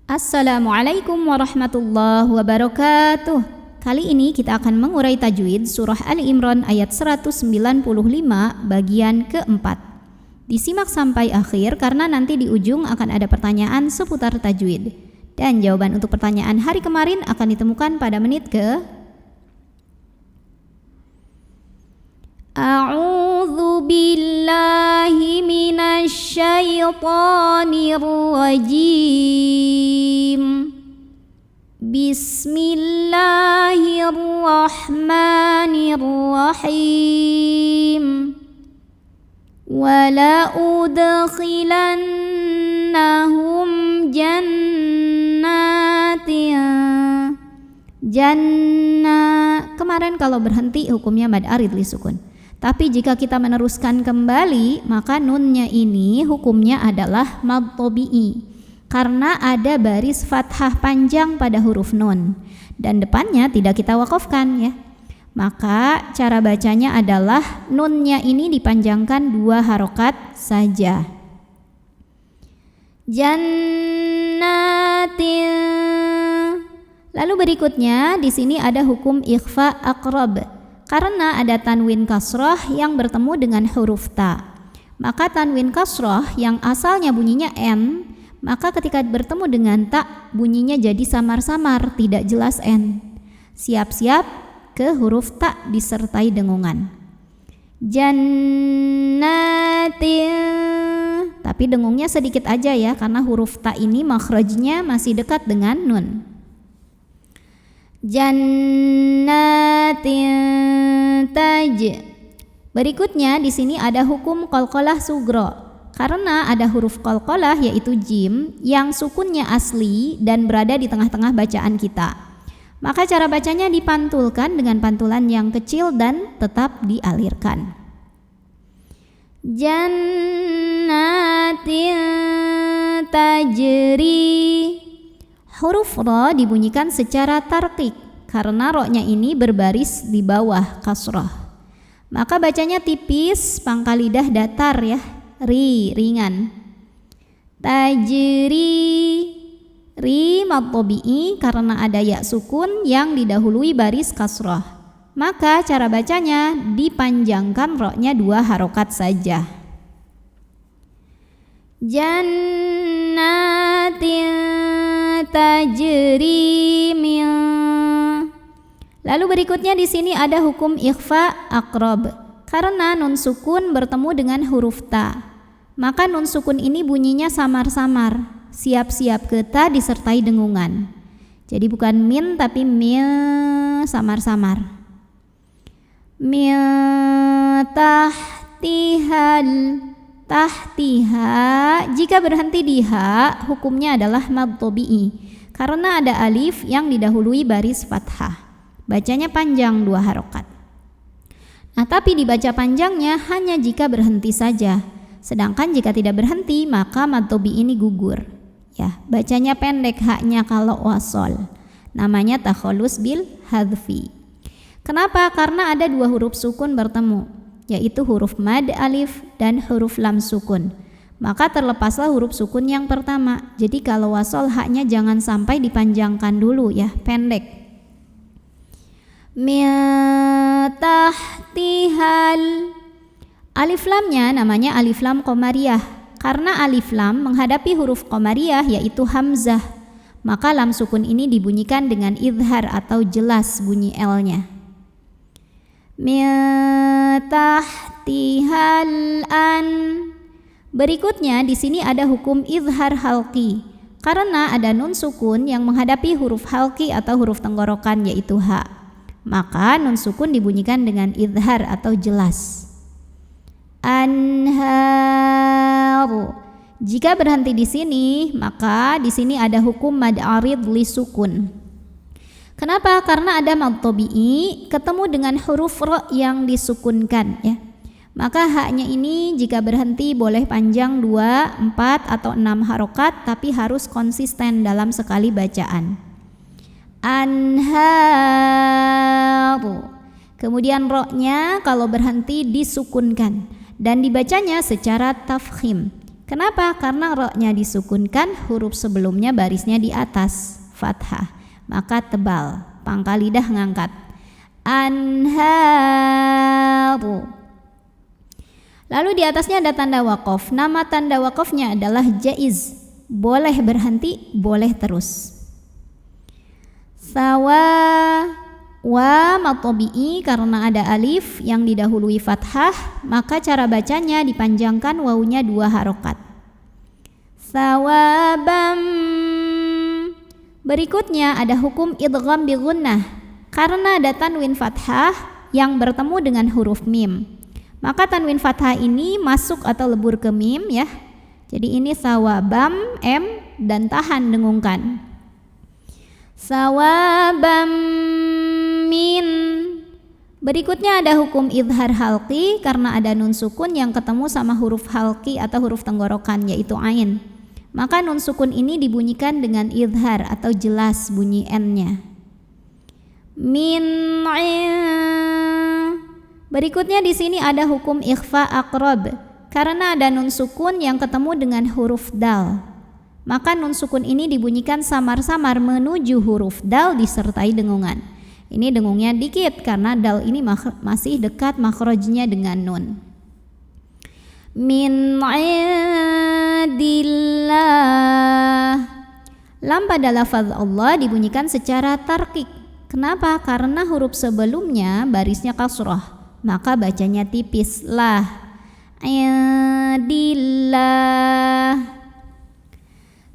Assalamualaikum warahmatullahi wabarakatuh. Kali ini kita akan mengurai tajwid surah Ali Imran ayat 195 bagian keempat. Disimak sampai akhir karena nanti di ujung akan ada pertanyaan seputar tajwid. Dan jawaban untuk pertanyaan hari kemarin akan ditemukan pada menit ke A'udzu billahi minasy syaithanir rajim. Bismillahirrahmanirrahim. Wala udkhilannahum jannatin. Kemarin kalau berhenti hukumnya mad arid li sukun. Tapi jika kita meneruskan kembali, maka nunnya ini hukumnya adalah mad tabi'i, karena ada baris fathah panjang pada huruf nun dan depannya tidak kita wakafkan ya. Maka cara bacanya adalah nunnya ini dipanjangkan 2 harokat saja. Jannatin. Lalu berikutnya di sini ada hukum ikhfa aqrab. Karena ada tanwin kasroh yang bertemu dengan huruf ta. Maka tanwin kasroh yang asalnya bunyinya n, maka ketika bertemu dengan ta bunyinya jadi samar-samar, tidak jelas n. Siap-siap ke huruf ta disertai dengungan. Jannatin. Tapi dengungnya sedikit aja ya, karena huruf ta ini makhrajnya masih dekat dengan nun. Jannatin taj. Berikutnya di sini ada hukum qalqalah sugro. Karena ada huruf qalqalah yaitu jim yang sukunnya asli dan berada di tengah-tengah bacaan kita. Maka cara bacanya dipantulkan dengan pantulan yang kecil dan tetap dialirkan. Jannatin tajri. Huruf ro dibunyikan secara tarqiq karena ro-nya ini berbaris di bawah kasroh. Maka bacanya tipis, pangkal lidah datar ya. Ringan. Tajri. Ri mad tabi'i karena ada ya sukun yang didahului baris kasroh. Maka cara bacanya dipanjangkan ro-nya 2 harokat saja. Jannatin tajri min. Lalu berikutnya di sini ada hukum ikhfa aqrab. Karena nun sukun bertemu dengan huruf ta, maka nun sukun ini bunyinya samar-samar, siap-siap ke ta disertai dengungan. Jadi bukan min tapi mil, samar-samar. Mil tahtihal. Tahtiha, jika berhenti di ha hukumnya adalah mad tabi'i karena ada alif yang didahului baris fathah. Bacanya panjang 2 harokat. Nah, tapi dibaca panjangnya hanya jika berhenti saja. Sedangkan jika tidak berhenti maka mad tabi'i ini gugur. Ya, bacanya pendek haknya kalau wasol. Namanya takhallus bil hadfi. Kenapa? Karena ada 2 huruf sukun bertemu, yaitu huruf mad alif dan huruf lam sukun. Maka terlepaslah huruf sukun yang pertama. Jadi kalau wasol haknya jangan sampai dipanjangkan dulu ya, pendek. Min tahtihal. Alif lamnya namanya alif lam qamariyah. Karena alif lam menghadapi huruf qamariyah yaitu hamzah. Maka lam sukun ini dibunyikan dengan idhar atau jelas bunyi L-nya. Min tahtihal an. Berikutnya di sini ada hukum izhar halqi karena ada nun sukun yang menghadapi huruf halqi atau huruf tenggorokan yaitu ha. Maka nun sukun dibunyikan dengan izhar atau jelas. Anhar. Jika berhenti di sini, maka di sini ada hukum mad arid li sukun. Kenapa? Karena ada mad tabi'i ketemu dengan huruf ro yang disukunkan ya. Maka haknya ini jika berhenti boleh panjang 2, 4 atau 6 harokat, tapi harus konsisten dalam sekali bacaan. Anhar. Kemudian ro-nya kalau berhenti disukunkan dan dibacanya secara tafkhim. Kenapa? Karena ro-nya disukunkan, huruf sebelumnya barisnya di atas, fathah. Maka tebal, pangkal lidah ngangkat. Anharu. Lalu di atasnya ada tanda waqaf. Nama tanda waqafnya adalah jaiz. Boleh berhenti, boleh terus. Sawa wa matobi'i, karena ada alif yang didahului fathah, maka cara bacanya dipanjangkan wawunya 2 harokat. Sawabam. Berikutnya ada hukum idgham bi gunnah. Karena ada tanwin fathah yang bertemu dengan huruf mim, maka tanwin fathah ini masuk atau lebur ke mim ya. Jadi ini sawabam, m dan tahan dengungkan. Sawabam min. Berikutnya ada hukum idhar halqi, karena ada nun sukun yang ketemu sama huruf halqi atau huruf tenggorokan yaitu ain. Maka nun sukun ini dibunyikan dengan idhar atau jelas bunyi n-nya. Min. Berikutnya di sini ada hukum ikhfa aqrab, karena ada nun sukun yang ketemu dengan huruf dal. Maka nun sukun ini dibunyikan samar-samar menuju huruf dal disertai dengungan. Ini dengungnya dikit karena dal ini masih dekat makhrajnya dengan nun. Min indillah. Lam pada lafaz Allah dibunyikan secara tarkik. Kenapa? Karena huruf sebelumnya barisnya kasrah, maka bacanya tipis lah. Indillah.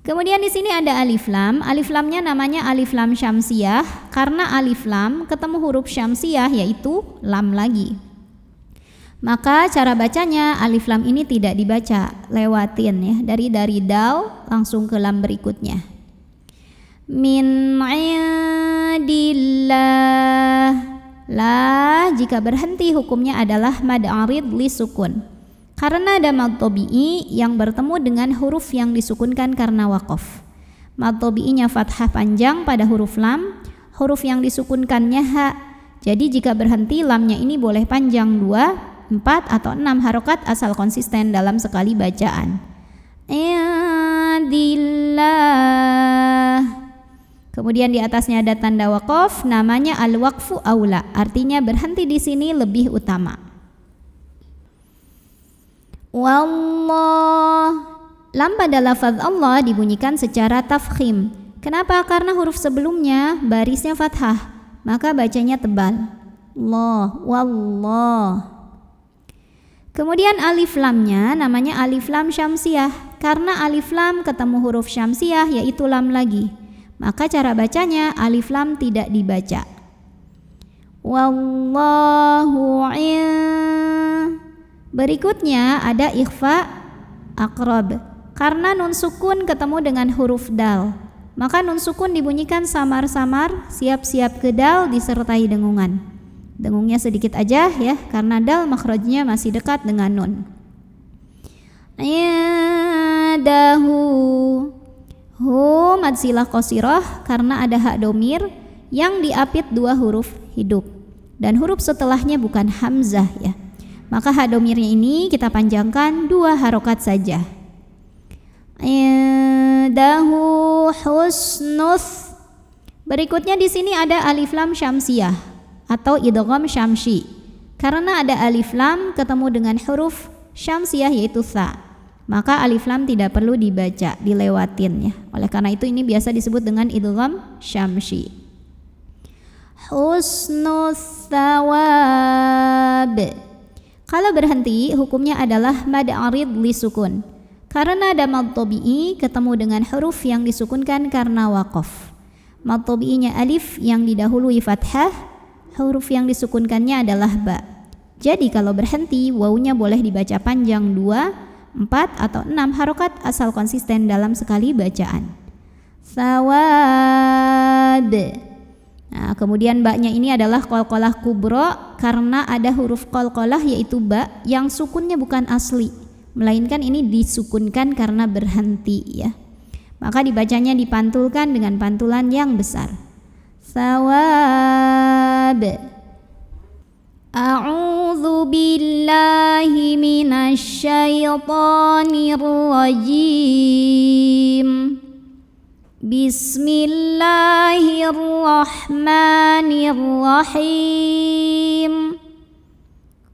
Kemudian di sini ada alif lam. Alif lamnya namanya alif lam syamsiyah karena alif lam ketemu huruf syamsiyah yaitu lam lagi. Maka cara bacanya alif lam ini tidak dibaca, lewatin ya, dari dal langsung ke lam berikutnya. Min indillah. La jika berhenti hukumnya adalah mad arid li sukun. Karena ada mad tabi'i yang bertemu dengan huruf yang disukunkan karena waqaf. Mad tabi'inya fathah panjang pada huruf lam, huruf yang disukunkannya ha. Jadi jika berhenti lamnya ini boleh panjang 2, 4 atau 6 harokat asal konsisten dalam sekali bacaan. Indillah. Kemudian di atasnya ada tanda waqaf, namanya al-waqfu aula, artinya berhenti di sini lebih utama. Wallah. Lam pada lafaz Allah dibunyikan secara tafkhim. Kenapa? Karena huruf sebelumnya barisnya fathah, maka bacanya tebal. Allah, wallah. Kemudian alif lamnya namanya alif lam syamsiyah, karena alif lam ketemu huruf syamsiyah yaitu lam lagi. Maka cara bacanya alif lam tidak dibaca. Wallahu Berikutnya ada ikhfa aqrab. Karena nun sukun ketemu dengan huruf dal, maka nun sukun dibunyikan samar-samar, siap-siap ke dal disertai dengungan. Dengungnya sedikit aja ya, karena dal makhrajnya masih dekat dengan nun. Yadahu. Hu mad silah qasirah karena ada hak domir yang diapit 2 huruf hidup dan huruf setelahnya bukan hamzah ya. Maka hak domirnya ini kita panjangkan 2 harokat saja. Dahu husnus. Berikutnya di sini ada alif lam syamsiyah atau idgham syamsi. Karena ada alif lam ketemu dengan huruf syamsiyah yaitu tha, maka alif lam tidak perlu dibaca, dilewatin ya. Oleh karena itu ini biasa disebut dengan idgham syamsi. Husnus thawab. Kalau berhenti hukumnya adalah mad arid li sukun. Karena ada mad tabi'i ketemu dengan huruf yang disukunkan karena waqaf. Mad tabi'inya alif yang didahului fathah, huruf yang disukunkannya adalah ba. Jadi kalau berhenti wawunya boleh dibaca panjang 2, 4 atau 6 harokat asal konsisten dalam sekali bacaan. Sawab. Nah, kemudian ba-nya ini adalah qalqalah kubra karena ada huruf qalqalah yaitu ba yang sukunnya bukan asli, melainkan ini disukunkan karena berhenti ya. Maka dibacanya dipantulkan dengan pantulan yang besar. Sawab. A'udzu billahi minasyaitonir rajim. Bismillahirrahmanirrahim.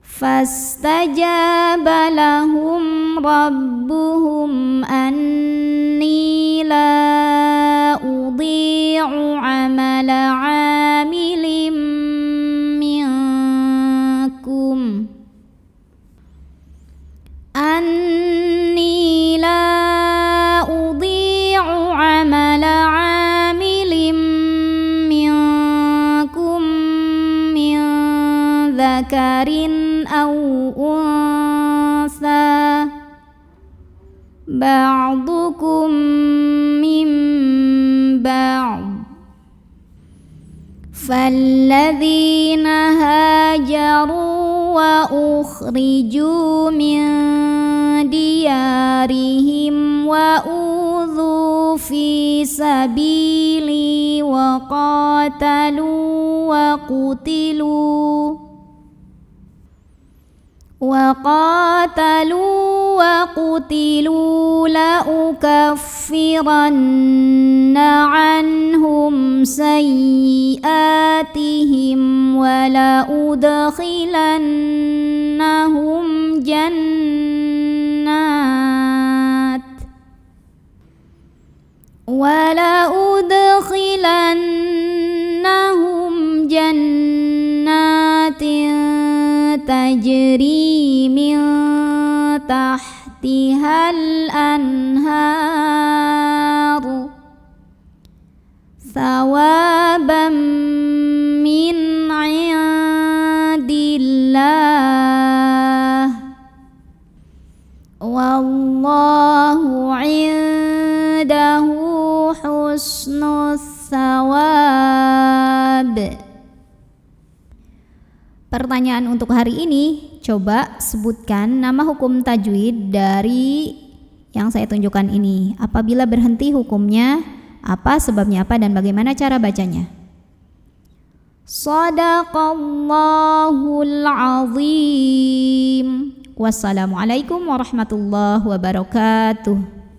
Fastajaba lahum rabbuhum anni la udhi'u amala 'amilin minkum anni la udhi'u amala 'amilin minkum min dzakarin aw unsa ba'dukum min ba'd falladzina hajaru wa ukhriju min diyarihim wa udhu fi sabili wa qatalu wa qutilu la ukaffiranna anhum sayyi'atihim wa la udkhilannahum jannatin tajri min tahtihal anhar thawaban min indillah wallahu indahu husnus thawab. Pertanyaan untuk hari ini, coba sebutkan nama hukum tajwid dari yang saya tunjukkan ini. Apabila berhenti hukumnya, apa sebabnya apa dan bagaimana cara bacanya? Shadaqallahul azim. Wassalamualaikum warahmatullahi wabarakatuh.